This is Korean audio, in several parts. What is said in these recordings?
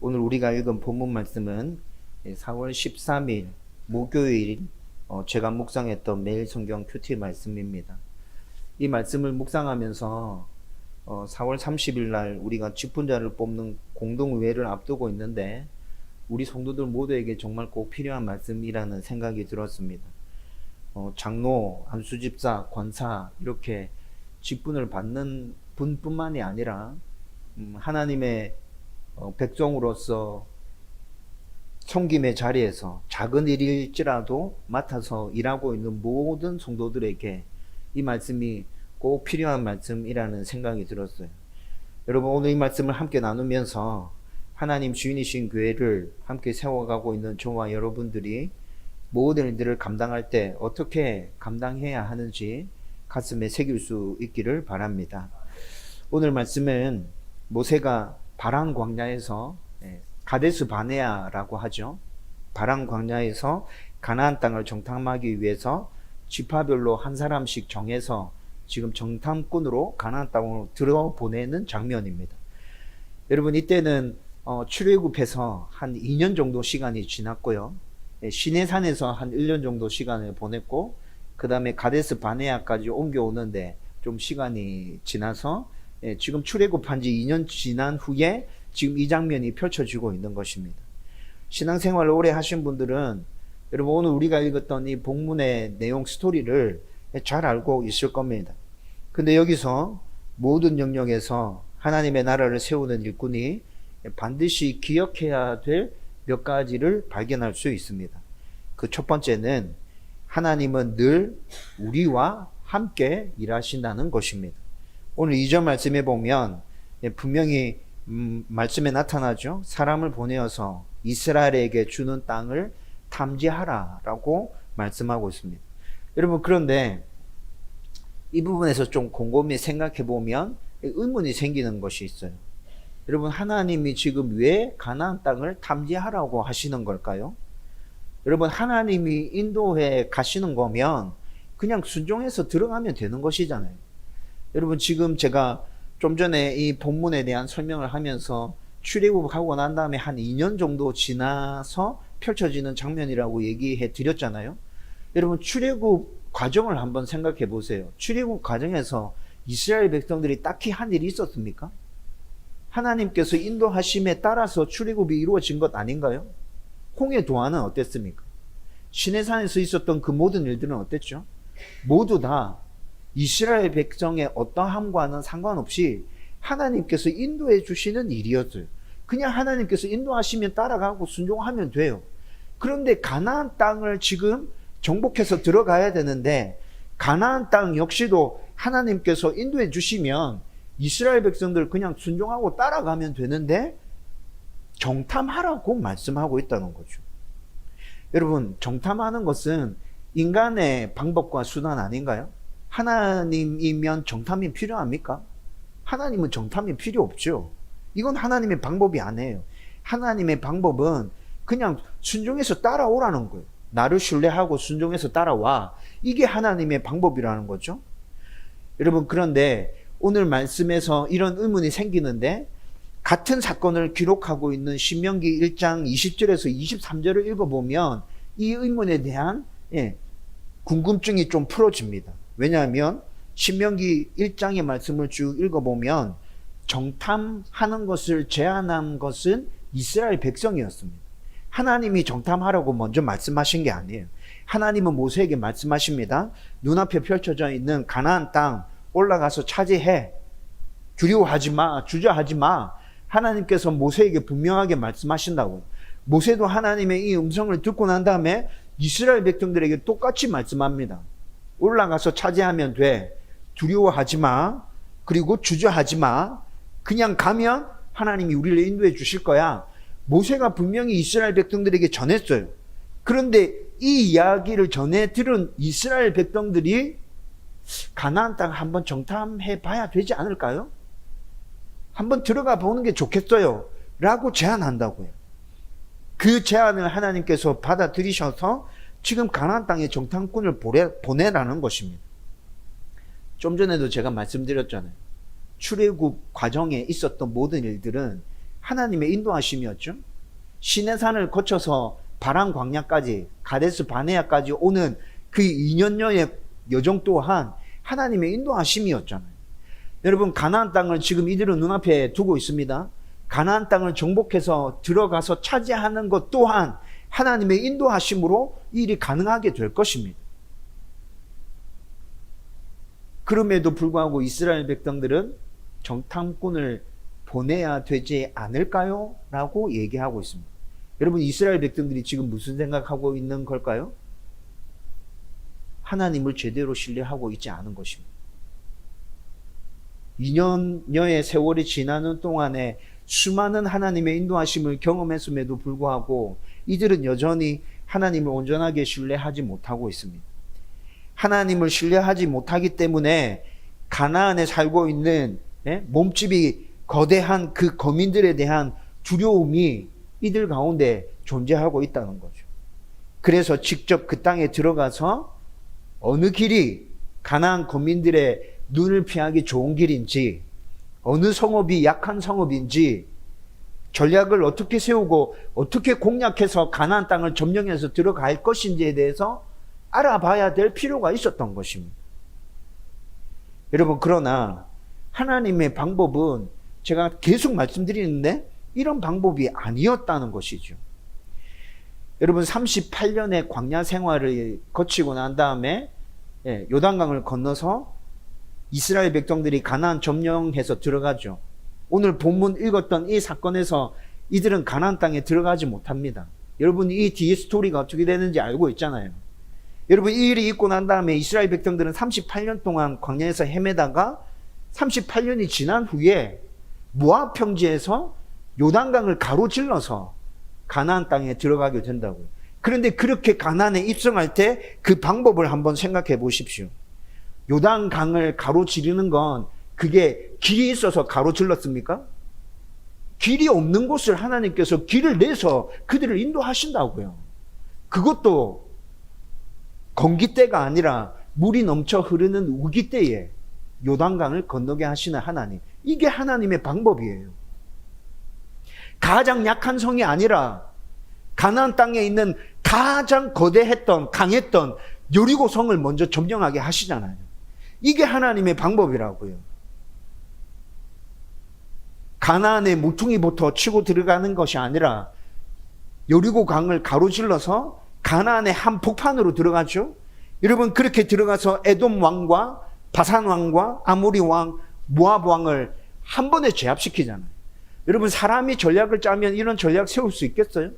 오늘 우리가 읽은 본문 말씀은 4월 13일 목요일 제가 묵상했던 매일 성경 큐티 말씀입니다. 이 말씀을 묵상하면서 4월 30일 날 우리가 직분자를 뽑는 공동의회를 앞두고 있는데 우리 성도들 모두에게 정말 꼭 필요한 말씀이라는 생각이 들었습니다. 장로, 안수집사, 권사 이렇게 직분을 받는 분뿐만이 아니라 하나님의 백성으로서 섬김의 자리에서 작은 일일지라도 맡아서 일하고 있는 모든 성도들에게 이 말씀이 꼭 필요한 말씀이라는 생각이 들었어요. 여러분, 오늘 이 말씀을 함께 나누면서 하나님 주인이신 교회를 함께 세워가고 있는 저와 여러분들이 모든 일들을 감당할 때 어떻게 감당해야 하는지 가슴에 새길 수 있기를 바랍니다. 오늘 말씀은 모세가 바란 광야에서 가데스 바네아라고 하죠. 바란 광야에서 가나안 땅을 정탐하기 위해서 지파별로 한 사람씩 정해서 지금 정탐꾼으로 가나안 땅으로 들어보내는 장면입니다. 여러분, 이때는 출애굽해서 한 2년 정도 시간이 지났고요. 시내산에서 한 1년 정도 시간을 보냈고, 그 다음에 가데스 바네아까지 옮겨오는데 좀 시간이 지나서 지금 출애굽한 지 2년 지난 후에 지금 이 장면이 펼쳐지고 있는 것입니다. 신앙생활을 오래 하신 분들은 여러분 오늘 우리가 읽었던 이 본문의 내용 스토리를 잘 알고 있을 겁니다. 근데 여기서 모든 영역에서 하나님의 나라를 세우는 일꾼이 반드시 기억해야 될 몇 가지를 발견할 수 있습니다. 그 첫 번째는 하나님은 늘 우리와 함께 일하신다는 것입니다. 오늘 2절 말씀에 보면 분명히 말씀에 나타나죠. 사람을 보내어서 이스라엘에게 주는 땅을 탐지하라라고 말씀하고 있습니다. 여러분, 그런데 이 부분에서 좀 곰곰이 생각해 보면 의문이 생기는 것이 있어요. 여러분, 하나님이 지금 왜 가나안 땅을 탐지하라고 하시는 걸까요? 여러분, 하나님이 인도해 가시는 거면 그냥 순종해서 들어가면 되는 것이잖아요. 여러분, 지금 제가 좀 전에 이 본문에 대한 설명을 하면서 출애굽하고 난 다음에 한 2년 정도 지나서 펼쳐지는 장면이라고 얘기해 드렸잖아요. 여러분, 출애굽 과정을 한번 생각해 보세요. 출애굽 과정에서 이스라엘 백성들이 딱히 한 일이 있었습니까? 하나님께서 인도하심에 따라서 출애굽이 이루어진 것 아닌가요? 홍해 도하는 어땠습니까? 시내산에서 있었던 그 모든 일들은 어땠죠? 모두 다 이스라엘 백성의 어떠함과는 상관없이 하나님께서 인도해 주시는 일이었어요. 그냥 하나님께서 인도하시면 따라가고 순종하면 돼요. 그런데 가나안 땅을 지금 정복해서 들어가야 되는데 가나안 땅 역시도 하나님께서 인도해 주시면 이스라엘 백성들 그냥 순종하고 따라가면 되는데 정탐하라고 말씀하고 있다는 거죠. 여러분, 정탐하는 것은 인간의 방법과 수단 아닌가요? 하나님이면 정탐이 필요합니까? 하나님은 정탐이 필요 없죠. 이건 하나님의 방법이 아니에요. 하나님의 방법은 그냥 순종해서 따라오라는 거예요. 나를 신뢰하고 순종해서 따라와. 이게 하나님의 방법이라는 거죠. 여러분, 그런데 오늘 말씀에서 이런 의문이 생기는데 같은 사건을 기록하고 있는 신명기 1장 20절에서 23절을 읽어보면 이 의문에 대한 궁금증이 좀 풀어집니다. 왜냐하면 신명기 1장의 말씀을 쭉 읽어보면 정탐하는 것을 제안한 것은 이스라엘 백성이었습니다. 하나님이 정탐하라고 먼저 말씀하신 게 아니에요. 하나님은 모세에게 말씀하십니다. 눈앞에 펼쳐져 있는 가나안 땅 올라가서 차지해. 두려워하지 마. 주저하지 마. 하나님께서 모세에게 분명하게 말씀하신다고요. 모세도 하나님의 이 음성을 듣고 난 다음에 이스라엘 백성들에게 똑같이 말씀합니다. 올라가서 차지하면 돼. 두려워하지 마. 그리고 주저하지 마. 그냥 가면 하나님이 우리를 인도해 주실 거야. 모세가 분명히 이스라엘 백성들에게 전했어요. 그런데 이 이야기를 전해 들은 이스라엘 백성들이 가나안 땅 한번 정탐해 봐야 되지 않을까요? 한번 들어가 보는 게 좋겠어요. 라고 제안한다고요. 그 제안을 하나님께서 받아들이셔서 지금 가나안 땅에 정탐꾼을 보내라는 것입니다. 좀 전에도 제가 말씀드렸잖아요. 출애굽 과정에 있었던 모든 일들은 하나님의 인도하심이었죠. 시내산을 거쳐서 바란 광야까지 가데스 바네아까지 오는 그 2년여의 여정 또한 하나님의 인도하심이었잖아요. 여러분, 가나안 땅을 지금 이들은 눈앞에 두고 있습니다. 가나안 땅을 정복해서 들어가서 차지하는 것 또한 하나님의 인도하심으로 이 일이 가능하게 될 것입니다. 그럼에도 불구하고 이스라엘 백성들은 정탐꾼을 보내야 되지 않을까요? 라고 얘기하고 있습니다. 여러분, 이스라엘 백성들이 지금 무슨 생각하고 있는 걸까요? 하나님을 제대로 신뢰하고 있지 않은 것입니다. 2년여의 세월이 지나는 동안에 수많은 하나님의 인도하심을 경험했음에도 불구하고 이들은 여전히 하나님을 온전하게 신뢰하지 못하고 있습니다. 하나님을 신뢰하지 못하기 때문에 가나안에 살고 있는 몸집이 거대한 그 거민들에 대한 두려움이 이들 가운데 존재하고 있다는 거죠. 그래서 직접 그 땅에 들어가서 어느 길이 가나안 거민들의 눈을 피하기 좋은 길인지, 어느 성읍이 약한 성읍인지, 전략을 어떻게 세우고 어떻게 공략해서 가나안 땅을 점령해서 들어갈 것인지에 대해서 알아봐야 될 필요가 있었던 것입니다. 여러분, 그러나 하나님의 방법은 제가 계속 말씀드리는데 이런 방법이 아니었다는 것이죠. 여러분, 38년의 광야 생활을 거치고 난 다음에 요단강을 건너서 이스라엘 백성들이 가나안 점령해서 들어가죠. 오늘 본문 읽었던 이 사건에서 이들은 가나안 땅에 들어가지 못합니다. 여러분, 이 뒤에 스토리가 어떻게 되는지 알고 있잖아요. 여러분, 이 일이 있고 난 다음에 이스라엘 백성들은 38년 동안 광야에서 헤매다가 38년이 지난 후에 모압 평지에서 요단강을 가로질러서 가나안 땅에 들어가게 된다고요. 그런데 그렇게 가나안에 입성할 때 그 방법을 한번 생각해 보십시오. 요단강을 가로지르는 건 그게 길이 있어서 가로질렀습니까? 길이 없는 곳을 하나님께서 길을 내서 그들을 인도하신다고요. 그것도 건기때가 아니라 물이 넘쳐 흐르는 우기때에 요단강을 건너게 하시는 하나님. 이게 하나님의 방법이에요. 가장 약한 성이 아니라 가나안 땅에 있는 가장 거대했던 강했던 여리고 성을 먼저 점령하게 하시잖아요. 이게 하나님의 방법이라고요. 가나안의 모퉁이부터 치고 들어가는 것이 아니라 여리고 강을 가로질러서 가나안의 한 복판으로 들어가죠. 여러분, 그렇게 들어가서 에돔 왕과 바산 왕과 아모리 왕, 모압 왕을 한 번에 제압시키잖아요. 여러분, 사람이 전략을 짜면 이런 전략 세울 수 있겠어요?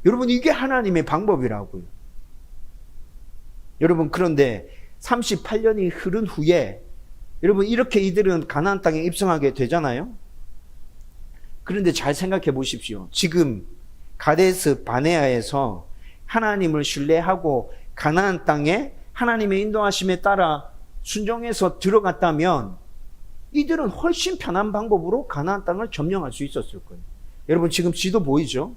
여러분, 이게 하나님의 방법이라고요. 여러분, 그런데 38년이 흐른 후에 여러분, 이렇게 이들은 가나안 땅에 입성하게 되잖아요. 그런데 잘 생각해 보십시오. 지금 가데스 바네아에서 하나님을 신뢰하고 가나안 땅에 하나님의 인도하심에 따라 순종해서 들어갔다면 이들은 훨씬 편한 방법으로 가나안 땅을 점령할 수 있었을 거예요. 여러분, 지금 지도 보이죠?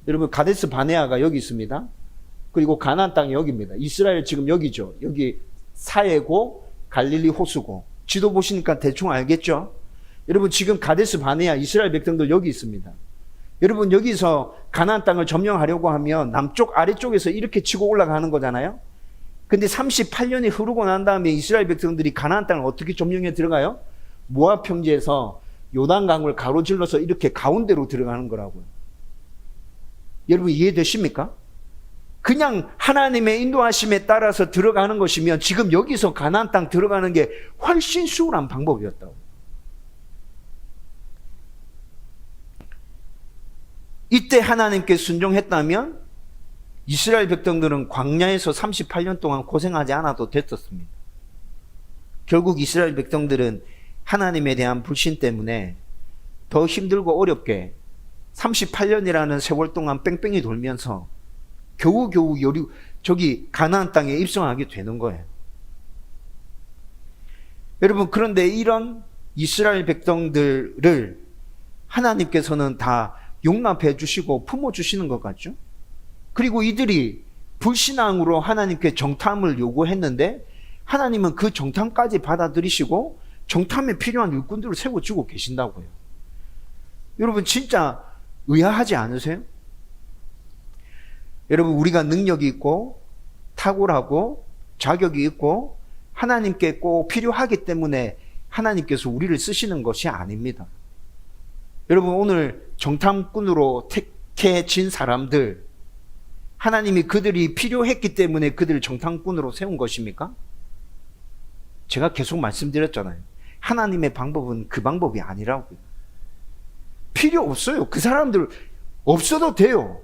여러분, 가데스 바네아가 여기 있습니다. 그리고 가나안 땅이 여기입니다. 이스라엘 지금 여기죠. 여기 사해고 갈릴리 호수고. 지도 보시니까 대충 알겠죠? 여러분, 지금 가데스 바네아 이스라엘 백성들 여기 있습니다. 여러분, 여기서 가나안 땅을 점령하려고 하면 남쪽 아래쪽에서 이렇게 치고 올라가는 거잖아요. 근데 38년이 흐르고 난 다음에 이스라엘 백성들이 가나안 땅을 어떻게 점령해 들어가요? 모압 평지에서 요단강을 가로질러서 이렇게 가운데로 들어가는 거라고요. 여러분, 이해되십니까? 그냥 하나님의 인도하심에 따라서 들어가는 것이면 지금 여기서 가나안 땅 들어가는 게 훨씬 수월한 방법이었다고. 이때 하나님께 순종했다면 이스라엘 백성들은 광야에서 38년 동안 고생하지 않아도 됐었습니다. 결국 이스라엘 백성들은 하나님에 대한 불신 때문에 더 힘들고 어렵게 38년이라는 세월 동안 뺑뺑이 돌면서 겨우겨우 저기 가나안 땅에 입성하게 되는 거예요. 여러분, 그런데 이런 이스라엘 백성들을 하나님께서는 다 용납해 주시고 품어 주시는 것 같죠? 그리고 이들이 불신앙으로 하나님께 정탐을 요구했는데 하나님은 그 정탐까지 받아들이시고 정탐에 필요한 일꾼들을 세워주고 계신다고요. 여러분 진짜 의아하지 않으세요? 여러분 우리가 능력이 있고 탁월하고 자격이 있고 하나님께 꼭 필요하기 때문에 하나님께서 우리를 쓰시는 것이 아닙니다. 여러분 오늘 정탐꾼으로 택해진 사람들, 하나님이 그들이 필요했기 때문에 그들을 정탐꾼으로 세운 것입니까? 제가 계속 말씀드렸잖아요. 하나님의 방법은 그 방법이 아니라고요. 필요 없어요. 그 사람들 없어도 돼요.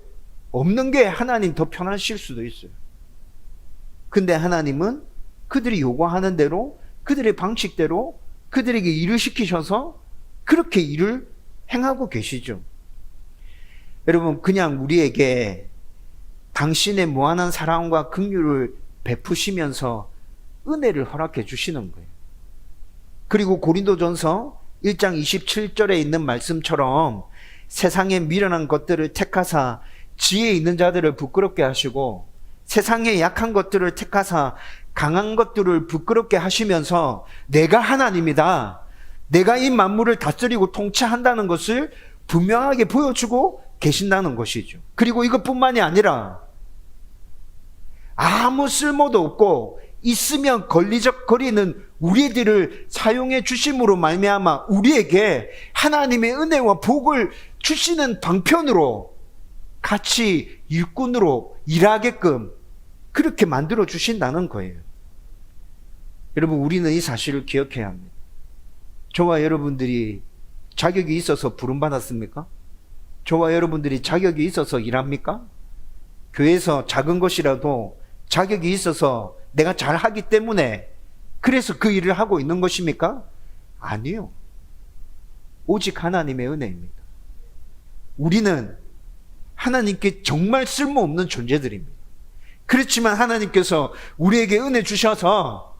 없는 게 하나님 더 편하실 수도 있어요. 근데 하나님은 그들이 요구하는 대로 그들의 방식대로 그들에게 일을 시키셔서 그렇게 일을 행하고 계시죠. 여러분 그냥 우리에게 당신의 무한한 사랑과 긍휼을 베푸시면서 은혜를 허락해 주시는 거예요. 그리고 고린도전서 1장 27절에 있는 말씀처럼 세상에 미련한 것들을 택하사 지혜 있는 자들을 부끄럽게 하시고 세상에 약한 것들을 택하사 강한 것들을 부끄럽게 하시면서 내가 하나님이다, 내가 이 만물을 다스리고 통치한다는 것을 분명하게 보여주고 계신다는 것이죠. 그리고 이것뿐만이 아니라 아무 쓸모도 없고 있으면 걸리적거리는 우리들을 사용해 주심으로 말미암아 우리에게 하나님의 은혜와 복을 주시는 방편으로 같이 일꾼으로 일하게끔 그렇게 만들어 주신다는 거예요. 여러분 우리는 이 사실을 기억해야 합니다. 저와 여러분들이 자격이 있어서 부름받았습니까? 저와 여러분들이 자격이 있어서 일합니까? 교회에서 작은 것이라도 자격이 있어서 내가 잘하기 때문에 그래서 그 일을 하고 있는 것입니까? 아니요. 오직 하나님의 은혜입니다. 우리는 하나님께 정말 쓸모없는 존재들입니다. 그렇지만 하나님께서 우리에게 은혜 주셔서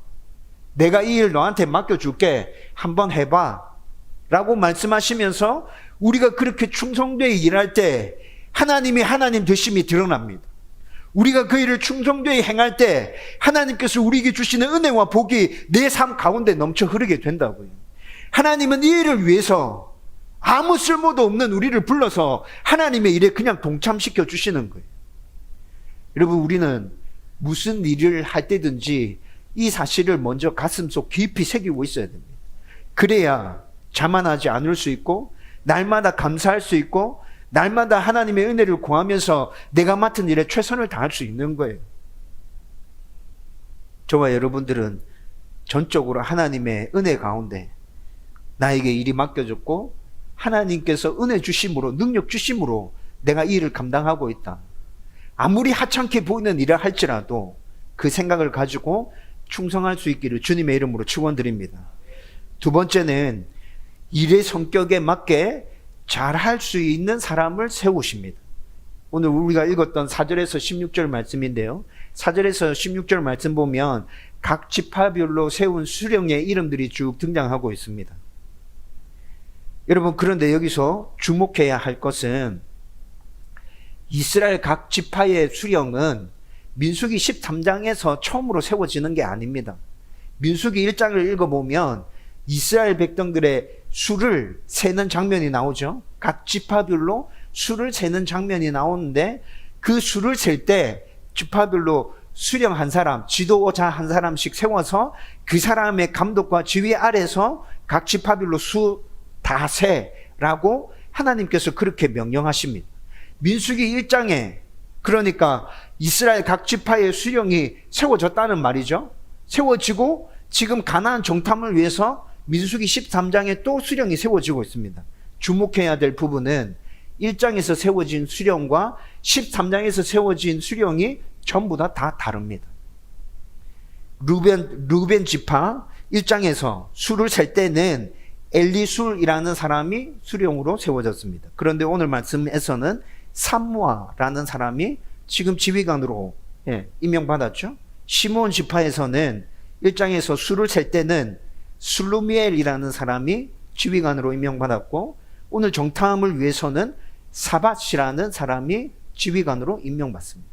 내가 이 일 너한테 맡겨줄게, 한번 해봐 라고 말씀하시면서 우리가 그렇게 충성되게 일할 때 하나님이 하나님 되심이 드러납니다. 우리가 그 일을 충성되게 행할 때 하나님께서 우리에게 주시는 은혜와 복이 내 삶 가운데 넘쳐 흐르게 된다고요. 하나님은 이 일을 위해서 아무 쓸모도 없는 우리를 불러서 하나님의 일에 그냥 동참시켜 주시는 거예요. 여러분 우리는 무슨 일을 할 때든지 이 사실을 먼저 가슴속 깊이 새기고 있어야 됩니다. 그래야 자만하지 않을 수 있고 날마다 감사할 수 있고 날마다 하나님의 은혜를 구하면서 내가 맡은 일에 최선을 다할 수 있는 거예요. 저와 여러분들은 전적으로 하나님의 은혜 가운데 나에게 일이 맡겨졌고 하나님께서 은혜 주심으로 능력 주심으로 내가 이 일을 감당하고 있다. 아무리 하찮게 보이는 일을 할지라도 그 생각을 가지고 충성할 수 있기를 주님의 이름으로 축원드립니다. 두 번째는 일의 성격에 맞게 잘할 수 있는 사람을 세우십니다. 오늘 우리가 읽었던 4절에서 16절 말씀인데요. 4절에서 16절 말씀 보면 각 지파별로 세운 수령의 이름들이 쭉 등장하고 있습니다. 여러분 그런데 여기서 주목해야 할 것은 이스라엘 각 지파의 수령은 민수기 13장에서 처음으로 세워지는 게 아닙니다. 민수기 1장을 읽어보면 이스라엘 백성들의 수를 세는 장면이 나오죠. 각 지파별로 수를 세는 장면이 나오는데 그 수를 셀 때 지파별로 수령 한 사람, 지도자 한 사람씩 세워서 그 사람의 감독과 지휘 아래서 각 지파별로 수 다 세라고 하나님께서 그렇게 명령하십니다. 민수기 1장에 그러니까 이스라엘 각 지파의 수령이 세워졌다는 말이죠. 세워지고 지금 가나안 정탐을 위해서 민수기 13장에 또 수령이 세워지고 있습니다. 주목해야 될 부분은 1장에서 세워진 수령과 13장에서 세워진 수령이 전부 다 다릅니다. 루벤 지파 1장에서 수를 셀 때는 엘리술이라는 사람이 수령으로 세워졌습니다. 그런데 오늘 말씀에서는 삼무아라는 사람이 지금 지휘관으로 임명받았죠. 시므온 지파에서는 1장에서 수를 셀 때는 슬루미엘이라는 사람이 지휘관으로 임명받았고 오늘 정탐을 위해서는 사밧이라는 사람이 지휘관으로 임명받습니다.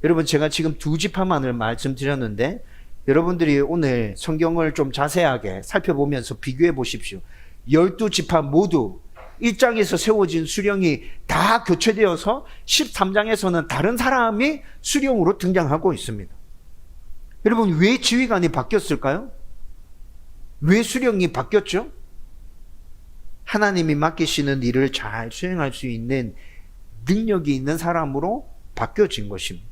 여러분 제가 지금 두 지파만을 말씀드렸는데 여러분들이 오늘 성경을 좀 자세하게 살펴보면서 비교해 보십시오. 12지파 모두 1장에서 세워진 수령이 다 교체되어서 13장에서는 다른 사람이 수령으로 등장하고 있습니다. 여러분, 왜 지휘관이 바뀌었을까요? 왜 수령이 바뀌었죠? 하나님이 맡기시는 일을 잘 수행할 수 있는 능력이 있는 사람으로 바뀌어진 것입니다.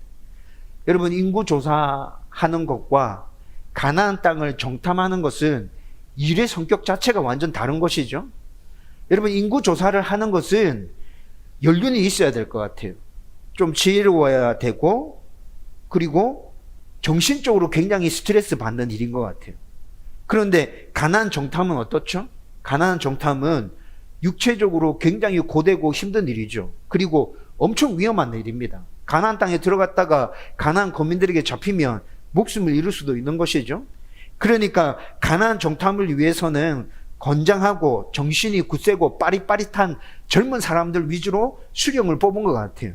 여러분, 인구 조사하는 것과 가나안 땅을 정탐하는 것은 일의 성격 자체가 완전 다른 것이죠. 여러분, 인구 조사를 하는 것은 연륜이 있어야 될 것 같아요. 좀 지혜로워야 되고, 그리고 정신적으로 굉장히 스트레스 받는 일인 것 같아요. 그런데 가나안 정탐은 어떻죠? 가나안 정탐은 육체적으로 굉장히 고되고 힘든 일이죠. 그리고 엄청 위험한 일입니다. 가나안 땅에 들어갔다가 가나안 거민들에게 잡히면 목숨을 잃을 수도 있는 것이죠. 그러니까 가나안 정탐을 위해서는 건장하고 정신이 굳세고 빠릿빠릿한 젊은 사람들 위주로 수령을 뽑은 것 같아요.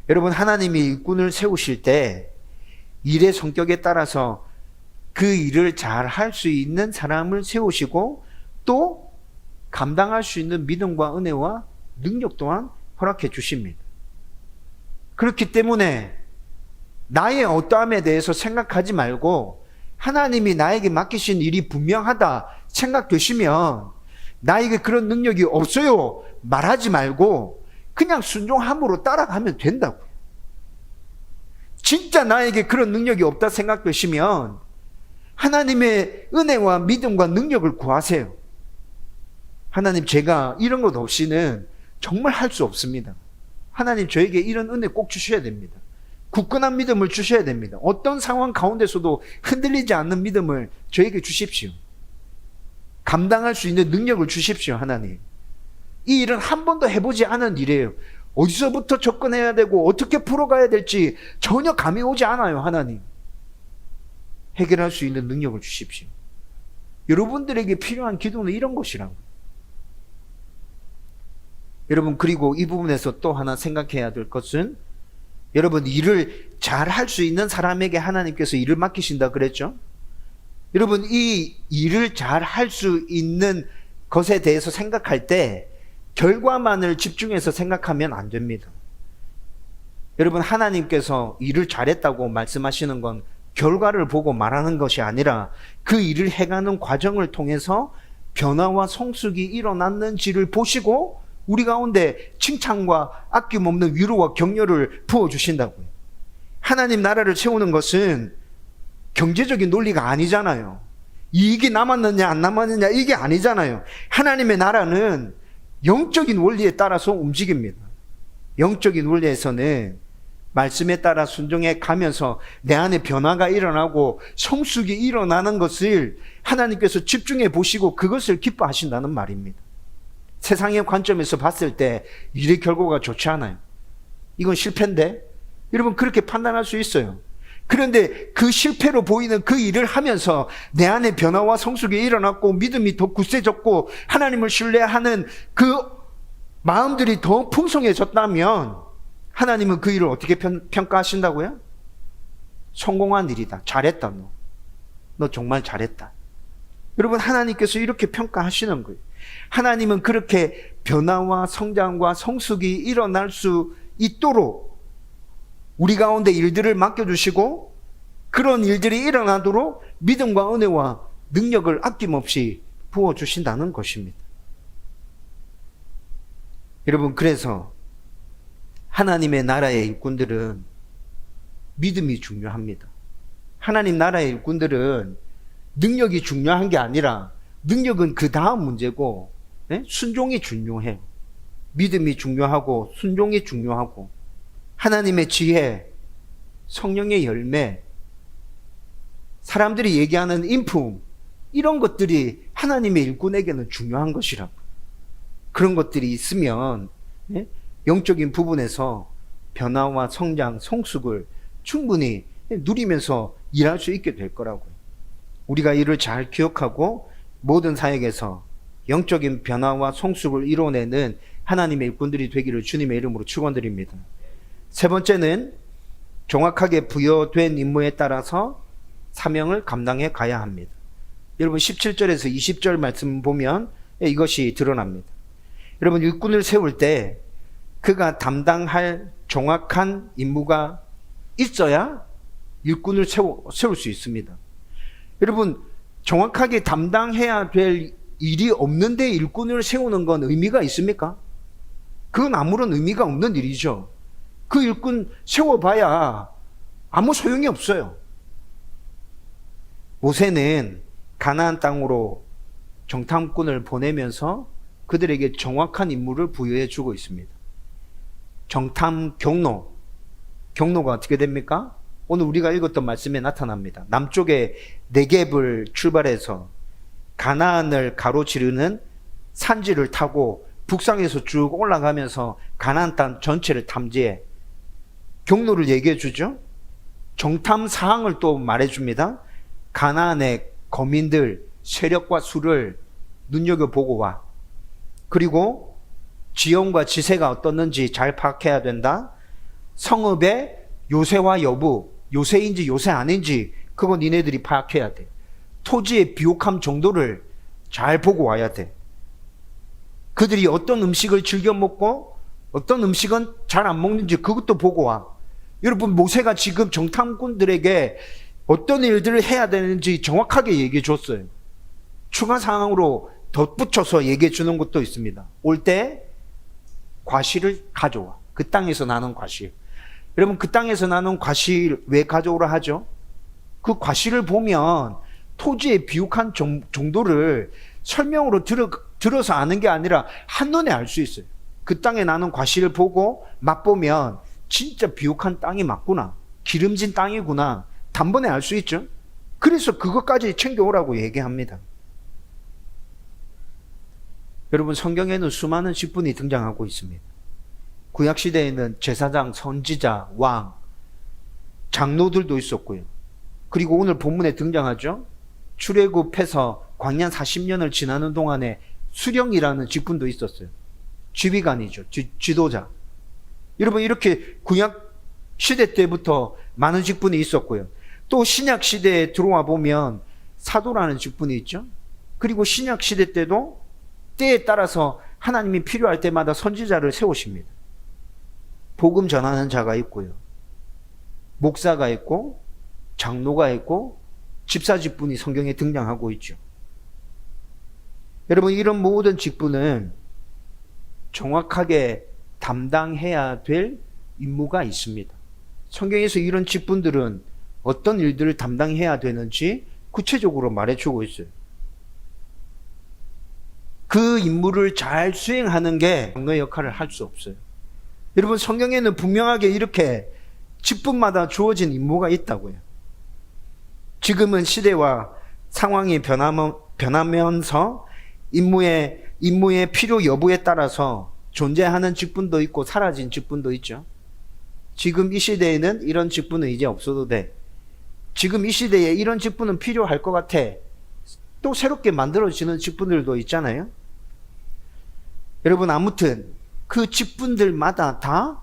여러분, 하나님이 일꾼을 세우실 때 일의 성격에 따라서 그 일을 잘 할 수 있는 사람을 세우시고 또 감당할 수 있는 믿음과 은혜와 능력 또한 허락해 주십니다. 그렇기 때문에 나의 어떠함에 대해서 생각하지 말고 하나님이 나에게 맡기신 일이 분명하다 생각되시면 나에게 그런 능력이 없어요 말하지 말고 그냥 순종함으로 따라가면 된다고요. 진짜 나에게 그런 능력이 없다 생각되시면 하나님의 은혜와 믿음과 능력을 구하세요. 하나님, 제가 이런 것 없이는 정말 할 수 없습니다. 하나님, 저에게 이런 은혜 꼭 주셔야 됩니다. 굳건한 믿음을 주셔야 됩니다. 어떤 상황 가운데서도 흔들리지 않는 믿음을 저에게 주십시오. 감당할 수 있는 능력을 주십시오, 하나님. 이 일은 한 번도 해보지 않은 일이에요. 어디서부터 접근해야 되고 어떻게 풀어가야 될지 전혀 감이 오지 않아요, 하나님. 해결할 수 있는 능력을 주십시오. 여러분들에게 필요한 기도는 이런 것이라고. 여러분, 그리고 이 부분에서 또 하나 생각해야 될 것은 여러분, 일을 잘 할 수 있는 사람에게 하나님께서 일을 맡기신다 그랬죠? 여러분, 이 일을 잘 할 수 있는 것에 대해서 생각할 때 결과만을 집중해서 생각하면 안 됩니다. 여러분, 하나님께서 일을 잘했다고 말씀하시는 건 결과를 보고 말하는 것이 아니라 그 일을 해가는 과정을 통해서 변화와 성숙이 일어났는지를 보시고 우리 가운데 칭찬과 아낌없는 위로와 격려를 부어주신다고요. 하나님 나라를 세우는 것은 경제적인 논리가 아니잖아요. 이익이 남았느냐 안 남았느냐 이게 아니잖아요. 하나님의 나라는 영적인 원리에 따라서 움직입니다. 영적인 원리에서는 말씀에 따라 순종해 가면서 내 안에 변화가 일어나고 성숙이 일어나는 것을 하나님께서 집중해 보시고 그것을 기뻐하신다는 말입니다. 세상의 관점에서 봤을 때 일의 결과가 좋지 않아요. 이건 실패인데? 여러분, 그렇게 판단할 수 있어요. 그런데 그 실패로 보이는 그 일을 하면서 내 안에 변화와 성숙이 일어났고 믿음이 더 굳세졌고 하나님을 신뢰하는 그 마음들이 더 풍성해졌다면 하나님은 그 일을 어떻게 평가하신다고요? 성공한 일이다. 잘했다. 너 정말 잘했다. 여러분, 하나님께서 이렇게 평가하시는 거예요. 하나님은 그렇게 변화와 성장과 성숙이 일어날 수 있도록 우리 가운데 일들을 맡겨주시고 그런 일들이 일어나도록 믿음과 은혜와 능력을 아낌없이 부어주신다는 것입니다. 여러분, 그래서 하나님의 나라의 일꾼들은 믿음이 중요합니다. 하나님 나라의 일꾼들은 능력이 중요한 게 아니라 능력은 그 다음 문제고 순종이 중요해요. 믿음이 중요하고 순종이 중요하고 하나님의 지혜, 성령의 열매, 사람들이 얘기하는 인품 이런 것들이 하나님의 일꾼에게는 중요한 것이라고. 그런 것들이 있으면 영적인 부분에서 변화와 성장, 성숙을 충분히 누리면서 일할 수 있게 될 거라고요. 우리가 이를 잘 기억하고 모든 사역에서 영적인 변화와 성숙을 이뤄내는 하나님의 일꾼들이 되기를 주님의 이름으로 축원드립니다. 세 번째는 정확하게 부여된 임무에 따라서 사명을 감당해 가야 합니다. 여러분 17절에서 20절 말씀 보면 이것이 드러납니다. 여러분, 일꾼을 세울 때 그가 담당할 정확한 임무가 있어야 일꾼을 세울 수 있습니다. 여러분, 정확하게 담당해야 될 일이 없는데 일꾼을 세우는 건 의미가 있습니까? 그건 아무런 의미가 없는 일이죠. 그 일꾼 세워봐야 아무 소용이 없어요. 모세는 가나안 땅으로 정탐꾼을 보내면서 그들에게 정확한 임무를 부여해 주고 있습니다. 정탐 경로가 어떻게 됩니까? 오늘 우리가 읽었던 말씀에 나타납니다. 남쪽에 네겝을 출발해서 가나안을 가로지르는 산지를 타고 북상에서 쭉 올라가면서 가나안 땅 전체를 탐지해 경로를 얘기해 주죠. 정탐 사항을 또 말해 줍니다. 가나안의 거민들 세력과 수를 눈여겨보고 와. 그리고 지형과 지세가 어떻는지 잘 파악해야 된다. 성읍의 요새와 여부, 요새인지 요새 아닌지 그건 니네들이 파악해야 돼. 토지의 비옥함 정도를 잘 보고 와야 돼. 그들이 어떤 음식을 즐겨 먹고 어떤 음식은 잘 안 먹는지 그것도 보고 와. 여러분, 모세가 지금 정탐꾼들에게 어떤 일들을 해야 되는지 정확하게 얘기해 줬어요. 추가 사항으로 덧붙여서 얘기해 주는 것도 있습니다. 올 때 과실을 가져와. 그 땅에서 나는 과실. 여러분, 그 땅에서 나는 과실 왜 가져오라 하죠? 그 과실을 보면 토지의 비옥한 정도를 설명으로 들어서 아는 게 아니라 한눈에 알 수 있어요. 그 땅에 나는 과실을 보고 맛보면 진짜 비옥한 땅이 맞구나. 기름진 땅이구나. 단번에 알 수 있죠. 그래서 그것까지 챙겨오라고 얘기합니다. 여러분, 성경에는 수많은 직분이 등장하고 있습니다. 구약시대에는 제사장, 선지자, 왕, 장로들도 있었고요. 그리고 오늘 본문에 등장하죠. 출애굽해서 광야 40년을 지나는 동안에 수령이라는 직분도 있었어요. 지휘관이죠. 지도자. 여러분, 이렇게 구약 시대 때부터 많은 직분이 있었고요. 또 신약 시대에 들어와 보면 사도라는 직분이 있죠. 그리고 신약 시대 때도 때에 따라서 하나님이 필요할 때마다 선지자를 세우십니다. 복음 전하는 자가 있고요. 목사가 있고 장로가 있고 집사 직분이 성경에 등장하고 있죠. 여러분, 이런 모든 직분은 정확하게 담당해야 될 임무가 있습니다. 성경에서 이런 직분들은 어떤 일들을 담당해야 되는지 구체적으로 말해주고 있어요. 그 임무를 잘 수행하는 게 장로의 역할을 할 수 없어요. 여러분, 성경에는 분명하게 이렇게 직분마다 주어진 임무가 있다고요. 지금은 시대와 상황이 변하면서 임무의 필요 여부에 따라서 존재하는 직분도 있고 사라진 직분도 있죠. 지금 이 시대에는 이런 직분은 이제 없어도 돼. 지금 이 시대에 이런 직분은 필요할 것 같아. 또 새롭게 만들어지는 직분들도 있잖아요. 여러분, 아무튼 그 직분들마다 다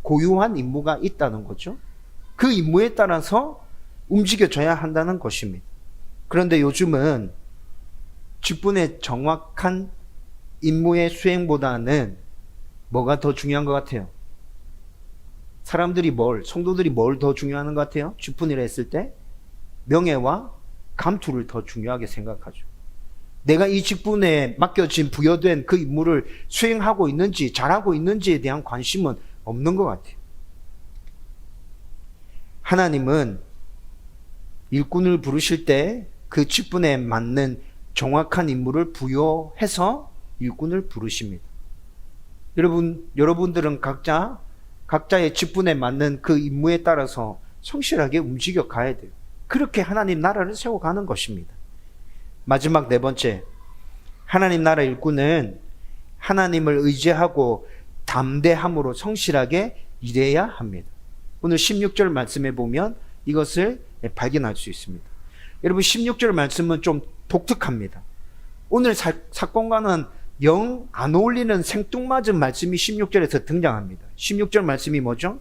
고유한 임무가 있다는 거죠. 그 임무에 따라서 움직여져야 한다는 것입니다. 그런데 요즘은 직분의 정확한 임무의 수행보다는 뭐가 더 중요한 것 같아요? 성도들이 뭘 더 중요한 것 같아요? 직분이라 했을 때 명예와 감투를 더 중요하게 생각하죠. 내가 이 직분에 맡겨진 부여된 그 임무를 수행하고 있는지 잘하고 있는지에 대한 관심은 없는 것 같아요. 하나님은 일꾼을 부르실 때 그 직분에 맞는 정확한 임무를 부여해서 일꾼을 부르십니다. 여러분들은 각자의 직분에 맞는 그 임무에 따라서 성실하게 움직여 가야 돼요. 그렇게 하나님 나라를 세워가는 것입니다. 마지막 네 번째, 하나님 나라 일꾼은 하나님을 의지하고 담대함으로 성실하게 일해야 합니다. 오늘 16절 말씀에 보면 이것을 발견할 수 있습니다. 여러분, 16절 말씀은 좀 독특합니다. 오늘 사건과는 영 안 어울리는 생뚱맞은 말씀이 16절에서 등장합니다. 16절 말씀이 뭐죠?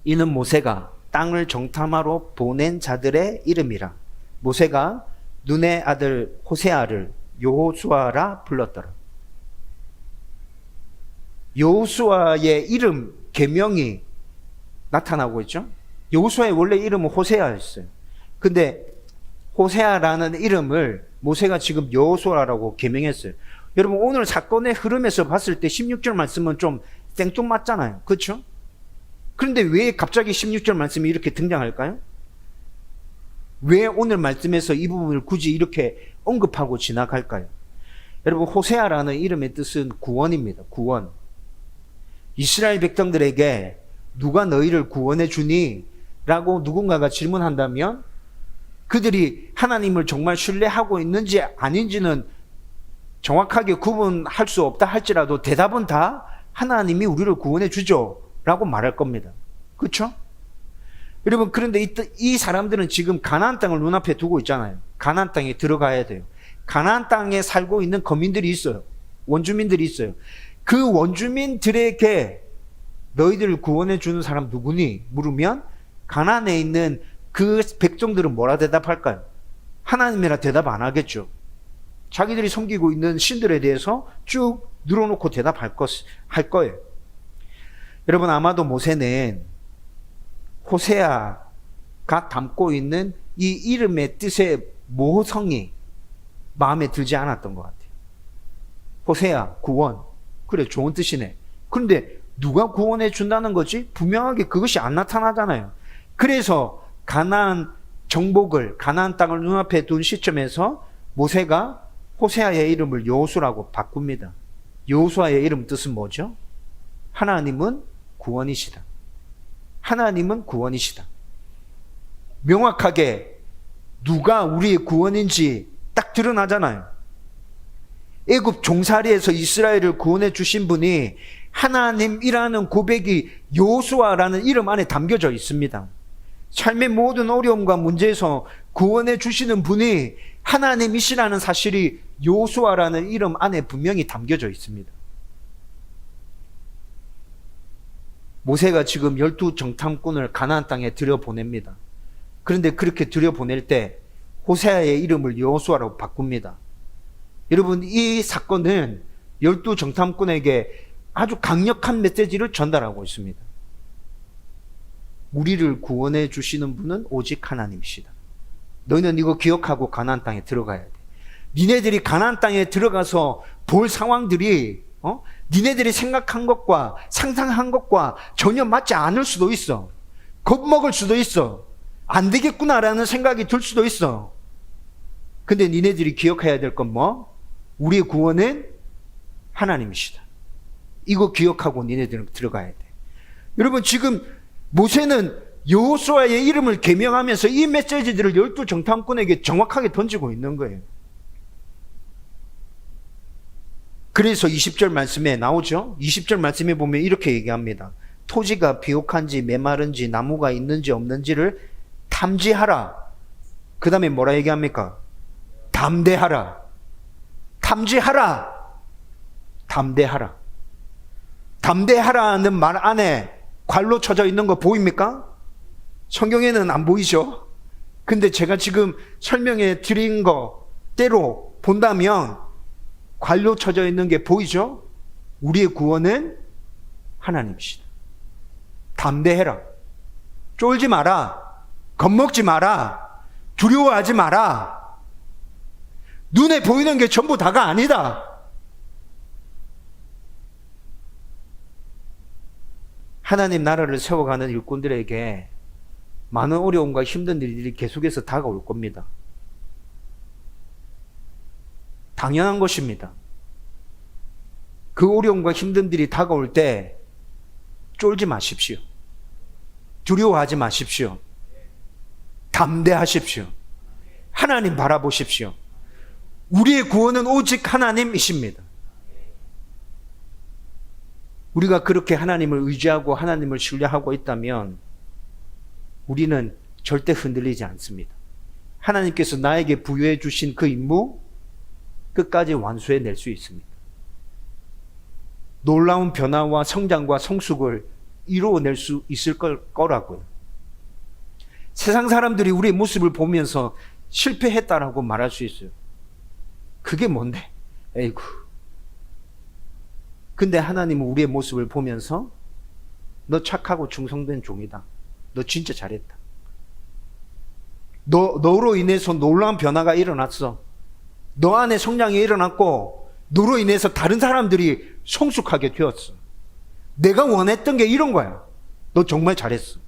이는 모세가 땅을 정탐하러 보낸 자들의 이름이라. 모세가 눈의 아들 호세아를 여호수아라 불렀더라. 여호수아의 이름 계명이 나타나고 있죠. 여호수아의 원래 이름은 호세아였어요. 근데 호세아라는 이름을 모세가 지금 여호수아라고 계명했어요. 여러분 오늘 사건의 흐름에서 봤을 때 16절 말씀은 좀 생뚱맞잖아요. 그렇죠? 그런데 왜 갑자기 16절 말씀이 이렇게 등장할까요? 왜 오늘 말씀에서 이 부분을 굳이 이렇게 언급하고 지나갈까요? 여러분 호세아라는 이름의 뜻은 구원입니다. 구원. 이스라엘 백성들에게 누가 너희를 구원해 주니? 라고 누군가가 질문한다면 그들이 하나님을 정말 신뢰하고 있는지 아닌지는 정확하게 구분할 수 없다 할지라도 대답은 다 하나님이 우리를 구원해 주죠 라고 말할 겁니다. 그렇죠? 여러분 그런데 이 사람들은 지금 가나안 땅을 눈앞에 두고 있잖아요. 가나안 땅에 들어가야 돼요. 가나안 땅에 살고 있는 거민들이 있어요. 원주민들이 있어요. 그 원주민들에게 너희들을 구원해 주는 사람 누구니? 물으면 가나안에 있는 그 백성들은 뭐라 대답할까요? 하나님이라 대답 안 하겠죠. 자기들이 섬기고 있는 신들에 대해서 쭉 늘어놓고 대답할 거예요. 여러분 아마도 모세는 호세아가 담고 있는 이 이름의 뜻의 모성이 마음에 들지 않았던 것 같아요. 호세아, 구원. 그래, 좋은 뜻이네. 그런데 누가 구원해 준다는 거지? 분명하게 그것이 안 나타나잖아요. 그래서 가나안 정복을, 가나안 땅을 눈앞에 둔 시점에서 모세가 호세아의 이름을 여호수라고 바꿉니다. 여호수아의 이름 뜻은 뭐죠? 하나님은 구원이시다. 하나님은 구원이시다. 명확하게 누가 우리의 구원인지 딱 드러나잖아요. 애굽 종살이에서 이스라엘을 구원해 주신 분이 하나님이라는 고백이 여호수아라는 이름 안에 담겨져 있습니다. 삶의 모든 어려움과 문제에서 구원해 주시는 분이 하나님이시라는 사실이 여호수아라는 이름 안에 분명히 담겨져 있습니다. 모세가 지금 12 정탐꾼을 가나안 땅에 들여보냅니다. 그런데 그렇게 들여보낼 때 호세아의 이름을 여호수아로 바꿉니다. 여러분 이 사건은 12 정탐꾼에게 아주 강력한 메시지를 전달하고 있습니다. 우리를 구원해 주시는 분은 오직 하나님이시다. 너희는 이거 기억하고 가나안 땅에 들어가야 돼. 니네들이 가나안 땅에 들어가서 볼 상황들이 니네들이 생각한 것과 상상한 것과 전혀 맞지 않을 수도 있어. 겁먹을 수도 있어. 안 되겠구나라는 생각이 들 수도 있어. 근데 니네들이 기억해야 될 건 뭐? 우리의 구원은 하나님이시다. 이거 기억하고 니네들은 들어가야 돼. 여러분 지금 모세는 여호수아의 이름을 계명하면서 이 메시지들을 12 정탐꾼에게 정확하게 던지고 있는 거예요. 그래서 20절 말씀에 나오죠. 20절 말씀에 보면 이렇게 얘기합니다. 토지가 비옥한지 메마른지 나무가 있는지 없는지를 탐지하라. 그 다음에 뭐라 얘기합니까? 담대하라. 탐지하라. 담대하라. 담대하라는 말 안에 괄로 쳐져 있는 거 보입니까? 성경에는 안 보이죠? 근데 제가 지금 설명해 드린 거대로 본다면 괄로 쳐져 있는 게 보이죠? 우리의 구원은 하나님이시다. 담대해라. 쫄지 마라. 겁먹지 마라. 두려워하지 마라. 눈에 보이는 게 전부 다가 아니다. 하나님 나라를 세워가는 일꾼들에게 많은 어려움과 힘든 일들이 계속해서 다가올 겁니다. 당연한 것입니다. 그 어려움과 힘든 일이 다가올 때 쫄지 마십시오. 두려워하지 마십시오. 담대하십시오. 하나님 바라보십시오. 우리의 구원은 오직 하나님이십니다. 우리가 그렇게 하나님을 의지하고 하나님을 신뢰하고 있다면 우리는 절대 흔들리지 않습니다. 하나님께서 나에게 부여해 주신 그 임무 끝까지 완수해낼 수 있습니다. 놀라운 변화와 성장과 성숙을 이루어낼 수 있을 거라고요. 세상 사람들이 우리의 모습을 보면서 실패했다라고 말할 수 있어요. 그게 뭔데? 에이구. 근데 하나님은 우리의 모습을 보면서 너 착하고 충성된 종이다. 너 진짜 잘했다. 너로 인해서 놀라운 변화가 일어났어. 너 안에 성장이 일어났고 너로 인해서 다른 사람들이 성숙하게 되었어. 내가 원했던 게 이런 거야. 너 정말 잘했어.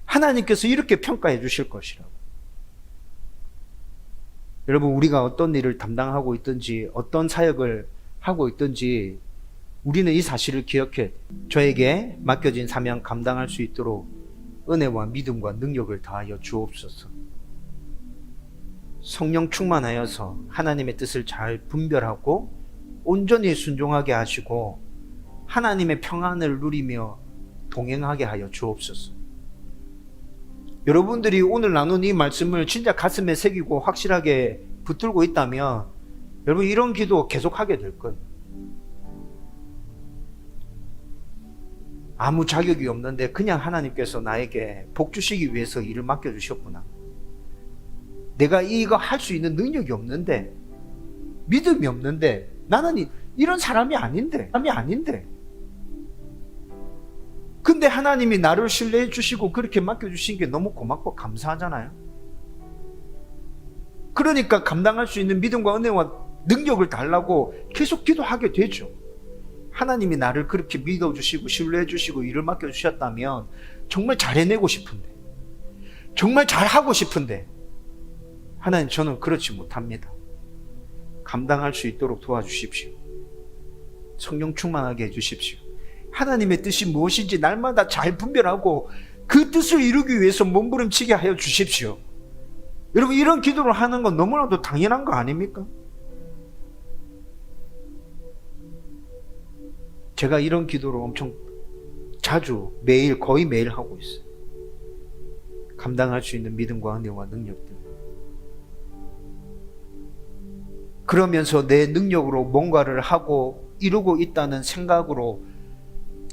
하나님께서 이렇게 평가해 주실 것이라고. 여러분, 우리가 어떤 일을 담당하고 있든지 어떤 사역을 하고 있든지 우리는 이 사실을 기억해. 저에게 맡겨진 사명 감당할 수 있도록 은혜와 믿음과 능력을 다하여 주옵소서. 성령 충만하여서 하나님의 뜻을 잘 분별하고 온전히 순종하게 하시고 하나님의 평안을 누리며 동행하게 하여 주옵소서. 여러분들이 오늘 나눈 이 말씀을 진짜 가슴에 새기고 확실하게 붙들고 있다면 여러분 이런 기도 계속하게 될 거예요. 아무 자격이 없는데 그냥 하나님께서 나에게 복 주시기 위해서 일을 맡겨주셨구나. 내가 이거 할 수 있는 능력이 없는데, 믿음이 없는데, 나는 이런 사람이 아닌데. 근데 하나님이 나를 신뢰해 주시고 그렇게 맡겨주신 게 너무 고맙고 감사하잖아요. 그러니까 감당할 수 있는 믿음과 은혜와 능력을 달라고 계속 기도하게 되죠. 하나님이 나를 그렇게 믿어주시고 신뢰해 주시고 일을 맡겨주셨다면 정말 잘해내고 싶은데, 정말 잘하고 싶은데, 하나님 저는 그렇지 못합니다. 감당할 수 있도록 도와주십시오. 성령 충만하게 해주십시오. 하나님의 뜻이 무엇인지 날마다 잘 분별하고 그 뜻을 이루기 위해서 몸부림치게 하여 주십시오. 여러분 이런 기도를 하는 건 너무나도 당연한 거 아닙니까? 제가 이런 기도를 엄청 자주 매일 거의 매일 하고 있어요. 감당할 수 있는 믿음과 은혜와 능력들. 그러면서 내 능력으로 뭔가를 하고 이루고 있다는 생각으로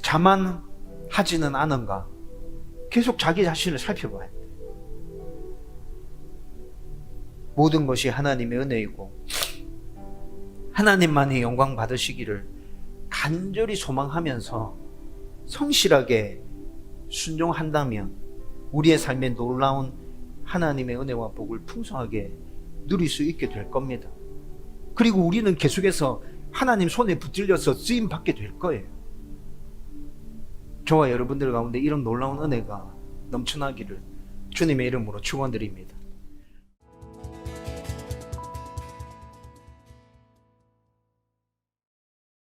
자만하지는 않은가? 계속 자기 자신을 살펴봐야 돼. 모든 것이 하나님의 은혜이고 하나님만이 영광 받으시기를 간절히 소망하면서 성실하게 순종한다면 우리의 삶에 놀라운 하나님의 은혜와 복을 풍성하게 누릴 수 있게 될 겁니다. 그리고 우리는 계속해서 하나님 손에 붙들려서 쓰임 받게 될 거예요. 저와 여러분들 가운데 이런 놀라운 은혜가 넘쳐나기를 주님의 이름으로 축원드립니다.